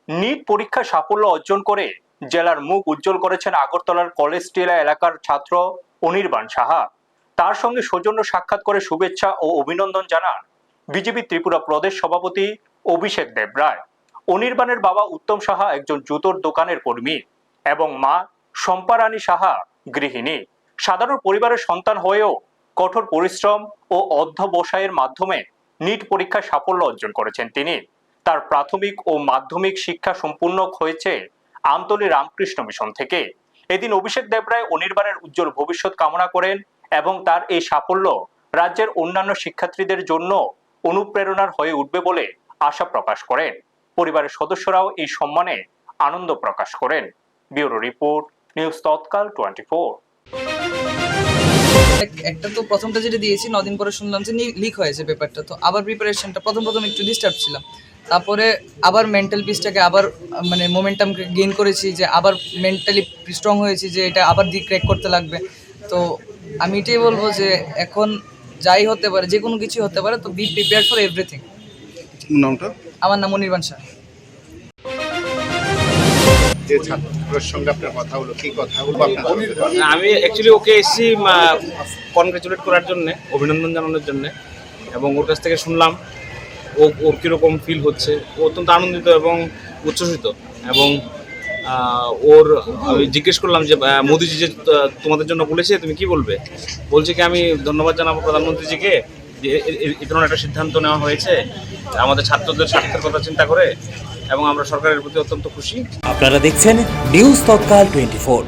NEET পরীক্ষায় সাফল্য অর্জন করে জেলার মুখ উজ্জ্বল করেছেন আগরতলার কলেজ টিলা এলাকার ছাত্র অনির্বাণ সাহা। তার সঙ্গে সৌজন্য সাক্ষাৎ করে শুভেচ্ছা ও অভিনন্দন জানান বিজেপি ত্রিপুরা প্রদেশ সভাপতি অভিষেক দেবরায়। অনির্বাণের বাবা উত্তম সাহা একজন জুতোর দোকানের কর্মী এবং মা শম্পারানী সাহা গৃহিণী। সাধারণ পরিবারের সন্তান হয়েও কঠোর পরিশ্রম ও অধ্যবসায়ের মাধ্যমে নিট পরীক্ষায় সাফল্য অর্জন করেছেন তিনি। তার প্রাথমিক ও মাধ্যমিক শিক্ষা সম্পূর্ণ হয়েছে আমতলী রামকৃষ্ণ মিশন থেকে। এদিন অভিষেক দেবরায় অনির্বাণের উজ্জ্বল ভবিষ্যৎ কামনা করেন এবং তার এই সাফল্য রাজ্যের অন্যান্য শিক্ষার্থীদের জন্য অনুপ্রেরণার হয়ে উঠবে বলে আশা প্রকাশ করেন। পরিবারের সদস্যরাও এই সম্মানে আনন্দ প্রকাশ করেন। ব্যুরো রিপোর্ট, নিউজ তৎকাল 24। একটা তো প্রথমটা যেটা দিয়েছি 9 দিন পরে শুনলাম যে লিক হয়েছে পেপারটা, তো আবার প্রিপারেশনটা প্রথম একটু ডিস্টার্ব ছিলাম। তারপরে আবার মেন্টাল পিসটাকে আবার মানে মোমেন্টাম গেইন করেছি, যে আবার মেন্টালি স্ট্রং হয়েছি যে এটা আবার ক্র্যাক করতে লাগবে। তো আমি এটাই বলবো যে এখন যাই হতে পারে, যে কোনো কিছু হতে পারে, তো বি প্রিপেয়ার ফর এভরিথিং। নামটা? আমার নাম অনির্বাণ শাহ। যে ছাত্রের সঙ্গে আপনার কথা হলো, কি কথা বলবো? আমি অ্যাকচুয়ালি ওকে এসেছি কনগ্রেচুলেট করার জন্যে, অভিনন্দন জানানোর জন্যে, এবং ওর কাছ থেকে শুনলাম ওর কীরকম ফিল হচ্ছে। ও অত্যন্ত আনন্দিত এবং উচ্ছ্বসিত, এবং আমি জিজ্ঞেস করলাম যে মোদিজি যে তোমাদের জন্য বলেছে, তুমি কি বলবে? বলছে কি আমি ধন্যবাদ জানাবো প্রধানমন্ত্রীজিকে যে এই ধরনের একটা সিদ্ধান্ত নেওয়া হয়েছে আমাদের ছাত্রদের স্বার্থের কথা চিন্তা করে, এবং আমরা সরকারের প্রতি অত্যন্ত খুশি। আপনারা দেখছেন নিউজ তৎকাল 24।